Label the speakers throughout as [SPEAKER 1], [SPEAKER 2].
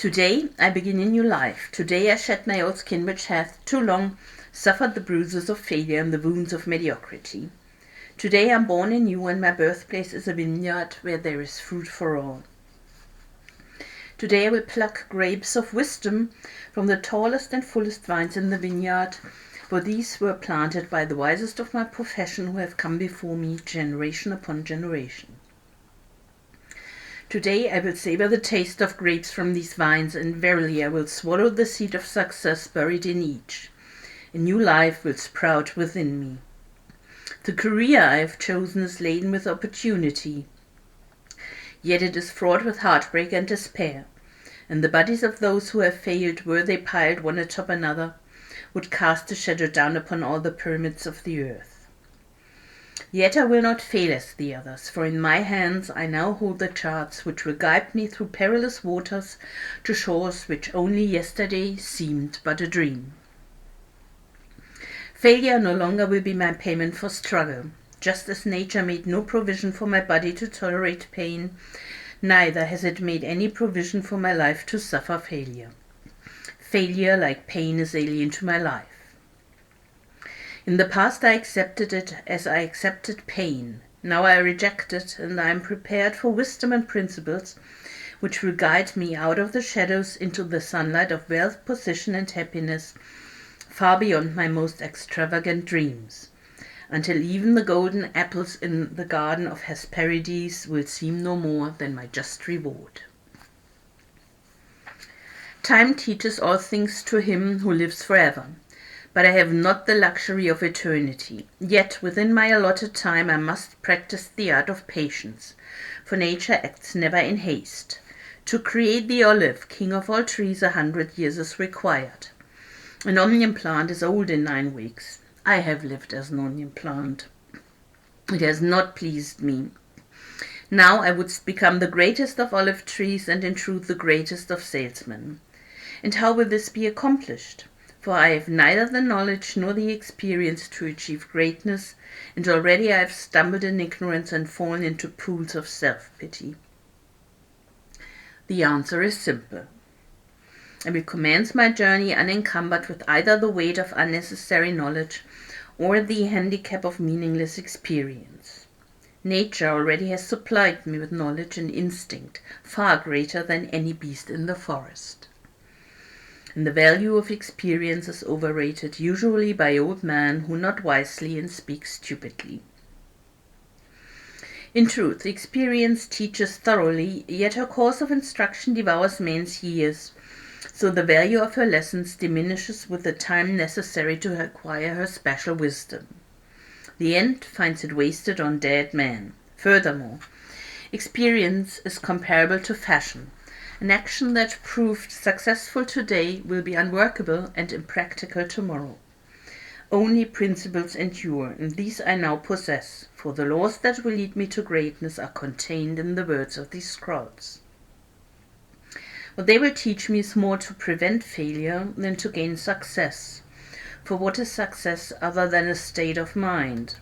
[SPEAKER 1] Today I begin a new life. Today I shed my old skin which hath too long suffered the bruises of failure and the wounds of mediocrity. Today I am born anew, and my birthplace is a vineyard where there is fruit for all. Today I will pluck grapes of wisdom from the tallest and fullest vines in the vineyard, for these were planted by the wisest of my profession who have come before me generation upon generation. Today I will savor the taste of grapes from these vines, and verily I will swallow the seed of success buried in each. A new life will sprout within me. The career I have chosen is laden with opportunity, yet it is fraught with heartbreak and despair, and the bodies of those who have failed, were they piled one atop another, would cast a shadow down upon all the pyramids of the earth. Yet I will not fail as the others, for in my hands I now hold the charts which will guide me through perilous waters to shores which only yesterday seemed but a dream. Failure no longer will be my payment for struggle. Just as nature made no provision for my body to tolerate pain, neither has it made any provision for my life to suffer failure. Failure, like pain, is alien to my life. In the past I accepted it as I accepted pain. Now I reject it, and I am prepared for wisdom and principles which will guide me out of the shadows into the sunlight of wealth, position, and happiness, far beyond my most extravagant dreams, until even the golden apples in the garden of Hesperides will seem no more than my just reward. Time teaches all things to him who lives forever, but I have not the luxury of eternity. Yet within my allotted time I must practice the art of patience, for nature acts never in haste. To create the olive, king of all trees, 100 years is required. An onion plant is old in 9 weeks. I have lived as an onion plant. It has not pleased me. Now I would become the greatest of olive trees, and in truth the greatest of salesmen. And how will this be accomplished? For I have neither the knowledge nor the experience to achieve greatness, and already I have stumbled in ignorance and fallen into pools of self-pity. The answer is simple. I will commence my journey unencumbered with either the weight of unnecessary knowledge or the handicap of meaningless experience. Nature already has supplied me with knowledge and instinct far greater than any beast in the forest. And the value of experience is overrated, usually by old men who not wisely and speak stupidly. In truth, experience teaches thoroughly, yet her course of instruction devours men's years, so the value of her lessons diminishes with the time necessary to acquire her special wisdom. The end finds it wasted on dead men. Furthermore, experience is comparable to fashion. An action that proved successful today will be unworkable and impractical tomorrow. Only principles endure, and these I now possess, for the laws that will lead me to greatness are contained in the words of these scrolls. What they will teach me is more to prevent failure than to gain success. For what is success other than a state of mind?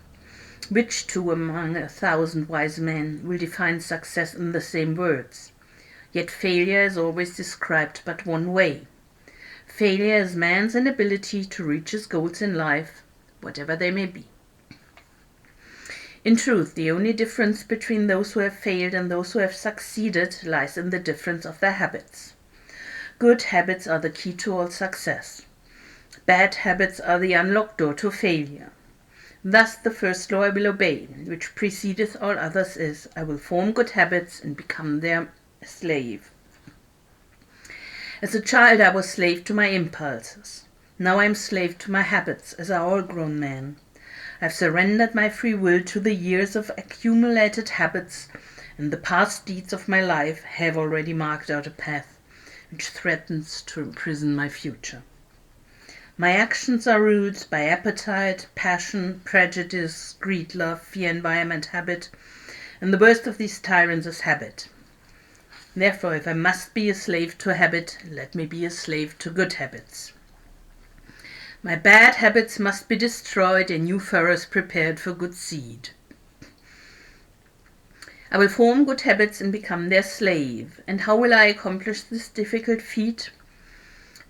[SPEAKER 1] Which two among 1,000 wise men will define success in the same words? Yet failure is always described but one way. Failure is man's inability to reach his goals in life, whatever they may be. In truth, the only difference between those who have failed and those who have succeeded lies in the difference of their habits. Good habits are the key to all success. Bad habits are the unlocked door to failure. Thus the first law I will obey, which precedeth all others, is, I will form good habits and become their slave. As a child I was slave to my impulses. Now I am slave to my habits, as are all grown men. I have surrendered my free will to the years of accumulated habits, and the past deeds of my life have already marked out a path which threatens to imprison my future. My actions are ruled by appetite, passion, prejudice, greed, love, fear, environment, habit, and the worst of these tyrants is habit. Therefore, if I must be a slave to habit, let me be a slave to good habits. My bad habits must be destroyed and new furrows prepared for good seed. I will form good habits and become their slave. And how will I accomplish this difficult feat?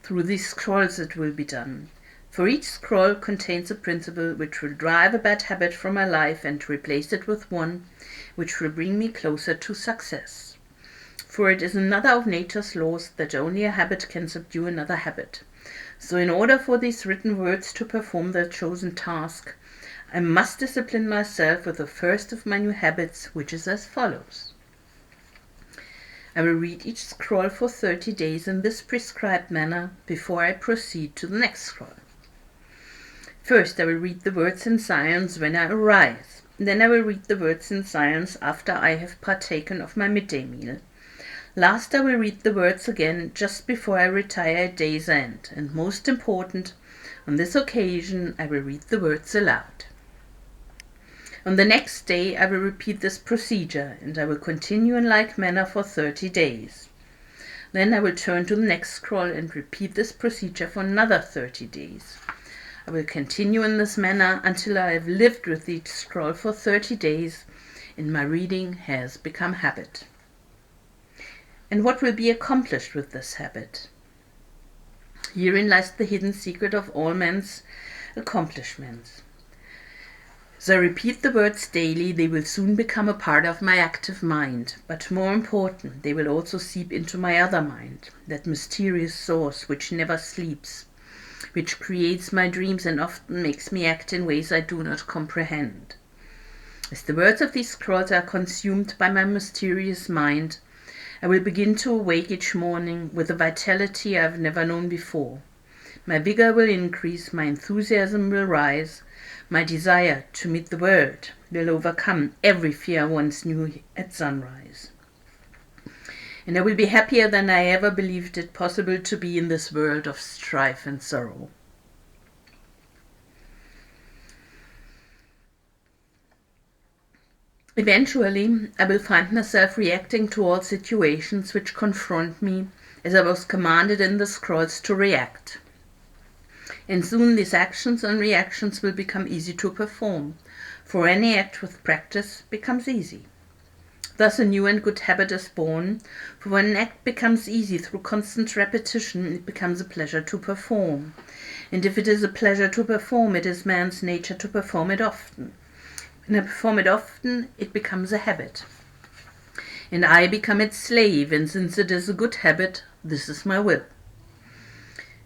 [SPEAKER 1] Through these scrolls it will be done. For each scroll contains a principle which will drive a bad habit from my life and replace it with one which will bring me closer to success. For it is another of nature's laws that only a habit can subdue another habit. So in order for these written words to perform their chosen task, I must discipline myself with the first of my new habits, which is as follows. I will read each scroll for 30 days in this prescribed manner before I proceed to the next scroll. First, I will read the words in silence when I arise. Then I will read the words in silence after I have partaken of my midday meal. Last, I will read the words again just before I retire at day's end. And most important, on this occasion, I will read the words aloud. On the next day, I will repeat this procedure, and I will continue in like manner for 30 days. Then I will turn to the next scroll and repeat this procedure for another 30 days. I will continue in this manner until I have lived with each scroll for 30 days, and my reading has become habit. And what will be accomplished with this habit? Herein lies the hidden secret of all men's accomplishments. As I repeat the words daily, they will soon become a part of my active mind, but more important, they will also seep into my other mind, that mysterious source which never sleeps, which creates my dreams and often makes me act in ways I do not comprehend. As the words of these scrolls are consumed by my mysterious mind, I will begin to awake each morning with a vitality I have never known before. My vigor will increase, my enthusiasm will rise, my desire to meet the world will overcome every fear I once knew at sunrise. And I will be happier than I ever believed it possible to be in this world of strife and sorrow. Eventually, I will find myself reacting to all situations which confront me as I was commanded in the scrolls to react. And soon these actions and reactions will become easy to perform, for any act with practice becomes easy. Thus a new and good habit is born, for when an act becomes easy through constant repetition, it becomes a pleasure to perform. And if it is a pleasure to perform, it is man's nature to perform it often. When I perform it often, it becomes a habit. And I become its slave, and since it is a good habit, this is my will.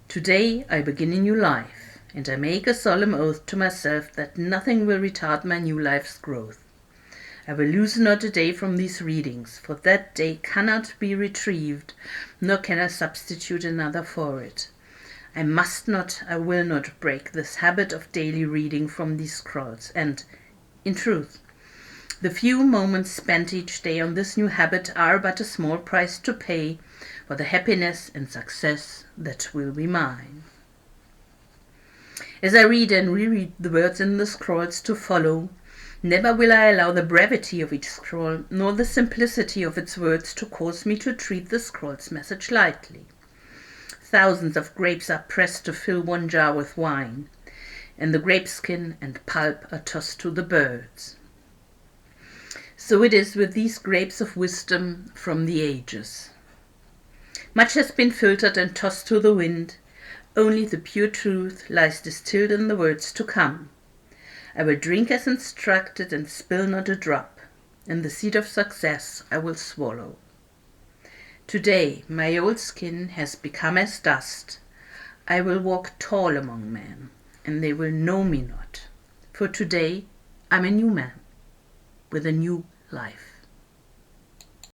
[SPEAKER 1] Today I begin a new life, and I make a solemn oath to myself that nothing will retard my new life's growth. I will lose not a day from these readings, for that day cannot be retrieved, nor can I substitute another for it. I will not break this habit of daily reading from these scrolls, and, in truth, the few moments spent each day on this new habit are but a small price to pay for the happiness and success that will be mine. As I read and reread the words in the scrolls to follow, never will I allow the brevity of each scroll, nor the simplicity of its words to cause me to treat the scroll's message lightly. Thousands of grapes are pressed to fill one jar with wine, and the grape skin and pulp are tossed to the birds. So it is with these grapes of wisdom from the ages. Much has been filtered and tossed to the wind. Only the pure truth lies distilled in the words to come. I will drink as instructed and spill not a drop, and the seed of success I will swallow. Today my old skin has become as dust. I will walk tall among men, and they will know me not. For today I'm a new man with a new life.